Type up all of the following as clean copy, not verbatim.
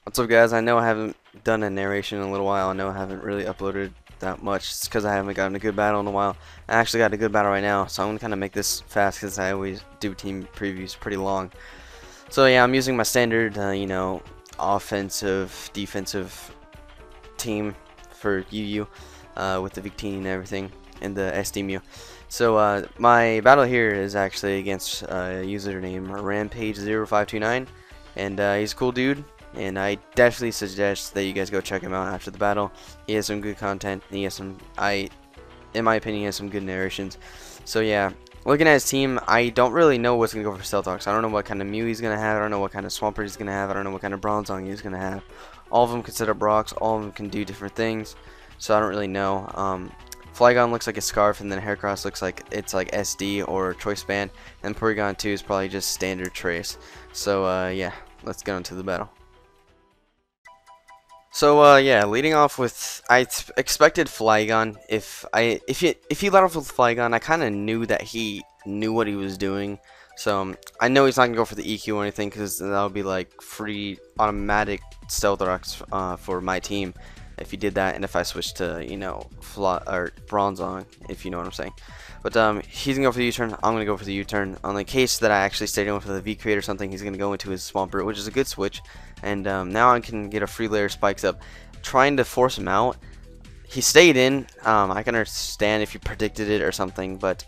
What's up, guys? I know I haven't done a narration in a little while. I know I haven't really uploaded that much. It's because I haven't gotten a good battle in a while. I actually got a good battle right now, so I'm going to kind of make this fast because I always do team previews pretty long. So yeah, I'm using my standard, offensive, defensive team for UU with the Victini and everything, and the SD Mew. So my battle here is actually against a username rampage0529, and he's a cool dude. And I definitely suggest that you guys go check him out after the battle. He has some good content. And he has some, in my opinion, he has some good narrations. So yeah, looking at his team, I don't really know what's gonna go for Stealth Ox. I don't know what kind of Mew he's gonna have. I don't know what kind of Swampert he's gonna have. I don't know what kind of Bronzong he's gonna have. All of them can set up rocks. All of them can do different things. So I don't really know. Flygon looks like a Scarf, and then Heracross looks like it's like SD or Choice Band, and Porygon 2 is probably just standard Trace. So yeah, let's get into the battle. So yeah, leading off with, I expected Flygon. If he let off with Flygon, I kind of knew that he knew what he was doing. So I know he's not gonna go for the EQ or anything, because that'll be like free automatic Stealth Rocks for my team if he did that, and if I switched to Bronzong, if you know what I'm saying. But he's gonna go for the U-turn. I'm gonna go for the U-turn. On the case that I actually stayed in for the V-Create or something, he's gonna go into his Swampert, which is a good switch. And now I can get a free layer spikes up. Trying to force him out. He stayed in. I can understand if you predicted it or something, but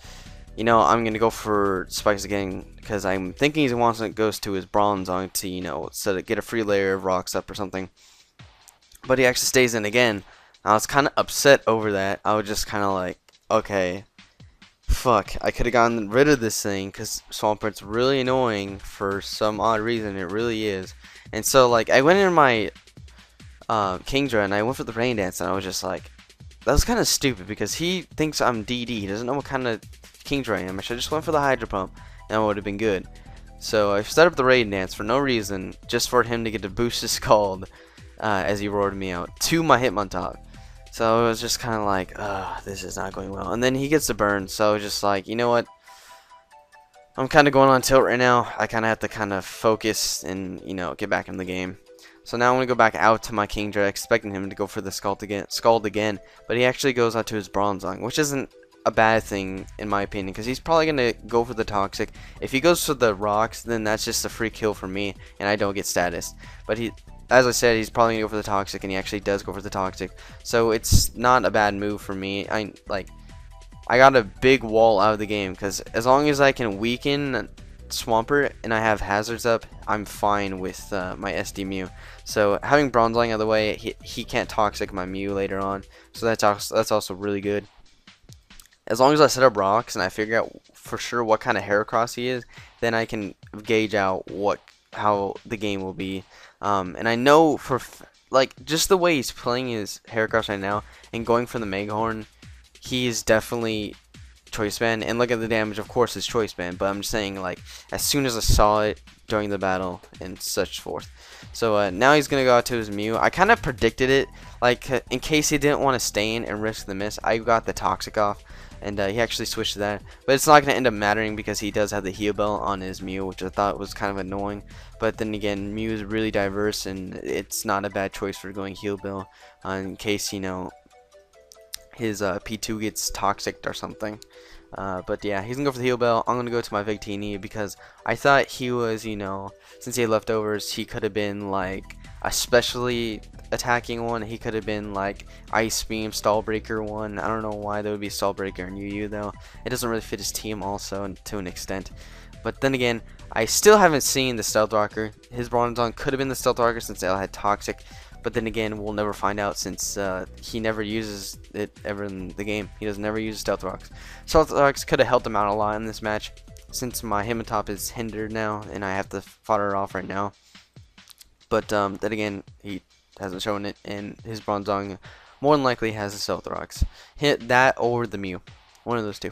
you know, I'm gonna go for spikes again because I'm thinking he wants to goes to his Bronzong to, you know, so to get a free layer of rocks up or something. But he actually stays in again. I was kind of upset over that. I was just kind of like, okay, fuck, I could have gotten rid of this thing because Swampert's really annoying for some odd reason. It really is. And so, like, I went in my Kingdra and I went for the Rain Dance, and I was just like, that was kind of stupid because he thinks I'm DD. He doesn't know what kind of Kingdra I am. I should have just went for the Hydro Pump, and it would have been good. So I set up the Rain Dance for no reason, just for him to get to boost his Scald as he roared me out to my Hitmontop. So it was just kind of like, this is not going well. And then he gets the burn, so I was just like, you know what? I'm kind of going on tilt right now. I kind of have to kind of focus and, you know, get back in the game. So now I'm going to go back out to my Kingdra, expecting him to go for the Scald again. But he actually goes out to his Bronzong, which isn't a bad thing in my opinion, because he's probably going to go for the Toxic. If he goes for the Rocks, then that's just a free kill for me, and I don't get status. But he, as I said, he's probably going to go for the Toxic, and he actually does go for the Toxic. So it's not a bad move for me. I got a big wall out of the game, because as long as I can weaken Swampert and I have hazards up, I'm fine with my SD Mew. So having Bronzong out of the way, he can't Toxic my Mew later on, so that's also really good. As long as I set up rocks and I figure out for sure what kind of Heracross he is, then I can gauge out how the game will be. And I know for like just the way he's playing his Heracross right now and going for the Megahorn, he is definitely Choice Band. And look at the damage, of course, it's Choice Band. But I'm just saying, like, as soon as I saw it during the battle and such forth. So now he's gonna go out to his Mew. I kind of predicted it, like in case he didn't want to stay in and risk the miss. I got the Toxic off, and he actually switched to that. But it's not gonna end up mattering because he does have the Heal Bell on his Mew, which I thought was kind of annoying. But then again, Mew is really diverse, and it's not a bad choice for going Heal Bell in case, you know, his P2 gets toxic or something. But yeah, he's gonna go for the Heal Bell. I'm gonna go to my Victini because I thought he was, you know, since he had leftovers, he could have been like a specially attacking one. He could have been like Ice Beam, Stall Breaker one. I don't know why there would be Stall Breaker in UU though. It doesn't really fit his team also to an extent. But then again, I still haven't seen the Stealth Rocker. His Bronzong could have been the Stealth Rocker since they all had Toxic. But then again, we'll never find out since he never uses it ever in the game. He doesn't never use Stealth Rocks. Stealth Rocks could have helped him out a lot in this match, since my Hitmontop is hindered now and I have to fodder it off right now. But then again, he hasn't shown it, and his Bronzong more than likely has the Stealth Rocks. Hit that or the Mew, one of those two.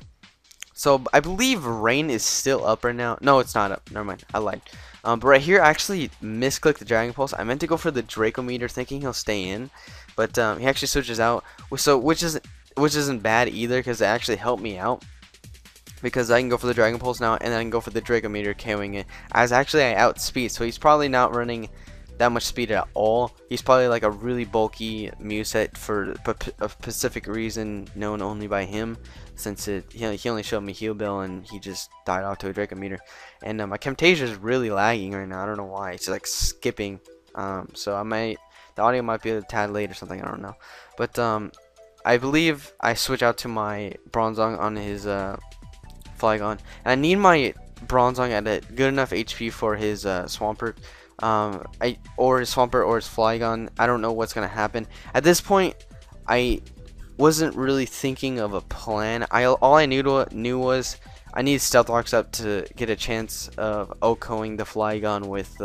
So I believe Rain is still up right now. No, it's not up. Never mind. I lied. But right here, I actually misclicked the Dragon Pulse. I meant to go for the Draco Meter, thinking he'll stay in, but he actually switches out. So which isn't bad either, because it actually helped me out. Because I can go for the Dragon Pulse now, and then I can go for the Draco Meter, KOing it. As actually I outspeed, so he's probably not running that much speed at all. He's probably like a really bulky Mew set for a specific reason known only by him, since he only showed me Heal Bill and he just died off to a Draco meter. And my Camtasia is really lagging right now. I don't know why. It's like skipping. So the audio might be a tad late or something. I don't know. But I believe I switch out to my Bronzong on his Flygon, and I need my Bronzong at a good enough HP for his Swampert, or his Swampert or his Flygon. I don't know what's gonna happen at this point. I wasn't really thinking of a plan. All I knew was I need Stealth Rocks up to get a chance of OHKOing the Flygon with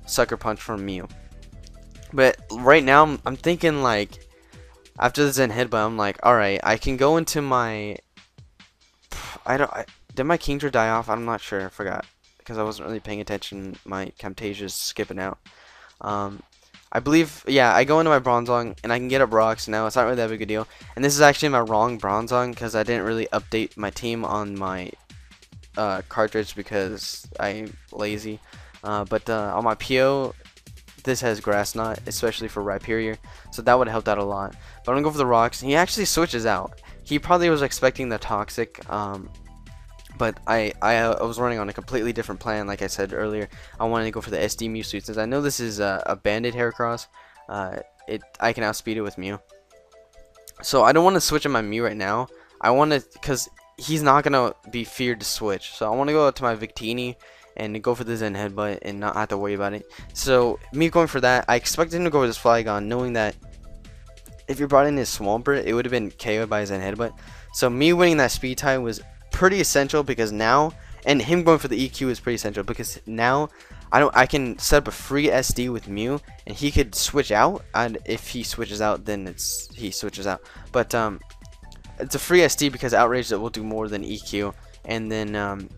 Sucker Punch from Mew. But right now I'm thinking, like, after the Zen Headbutt, I'm like, alright, I can go into my... did my Kingdra die off? I'm not sure. I forgot. Because I wasn't really paying attention. My Camtasia's skipping out. I believe, yeah, I go into my Bronzong, and I can get up rocks now. It's not really that big a deal. And this is actually my wrong Bronzong, because I didn't really update my team on my cartridge because I'm lazy. But on my PO, this has Grass Knot, especially for Rhyperior, so that would have helped out a lot. But I'm gonna go for the rocks. He actually switches out. He probably was expecting the Toxic, but I was running on a completely different plan. Like I said earlier, I wanted to go for the SD Mew suit, since I know this is a Banded Heracross. I can outspeed it with Mew, so I don't want to switch in my Mew right now. I want to, because he's not gonna be feared to switch, so I want to go out to my Victini and go for the Zen Headbutt and not have to worry about it. So me going for that, I expected him to go with his Flygon, knowing that if you brought in his Swampert, it would have been KO'd by his Zen Headbutt. So me winning that speed tie was pretty essential, because now, and him going for the EQ is pretty essential, because now I can set up a free SD with Mew, and he could switch out, and if he switches out, then he switches out. But it's a free SD because Outrage that will do more than EQ, and then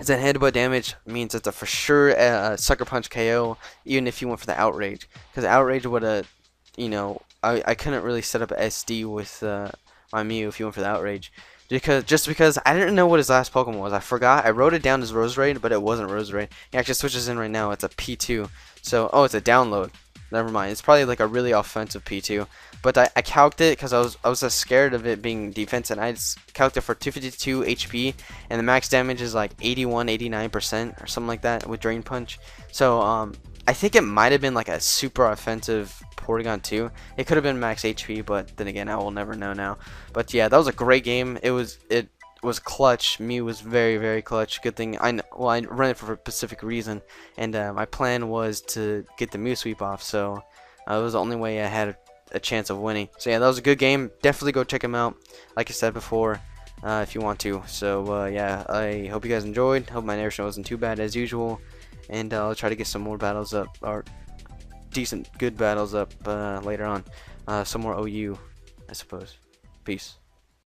Zen Headbutt damage means it's a for sure Sucker Punch KO, even if you went for the Outrage, because Outrage would have, you know, I couldn't really set up a SD with my Mew if you went for the Outrage, because I didn't know what his last Pokemon was. I forgot. I wrote it down as Roserade, but it wasn't Roserade. He actually switches in right now. It's a P2. So, oh, it's a download. Never mind. It's probably like a really offensive P2. But I calced it because I was scared of it being defense, and I just calced it for 252 HP, and the max damage is like 89% or something like that with Drain Punch. So I think it might have been like a super offensive Porygon 2. It could have been max HP, but then again, I will never know now. But yeah, that was a great game. It was clutch. Mew was very clutch. Good thing I ran it for a specific reason, and my plan was to get the Mew sweep off. So it was the only way I had a chance of winning. So yeah, that was a good game. Definitely go check them out, like I said before, if you want to. So yeah, I hope you guys enjoyed. Hope my narration wasn't too bad as usual, and I'll try to get some more battles up, or decent good battles up later on. Some more OU, I suppose. Peace.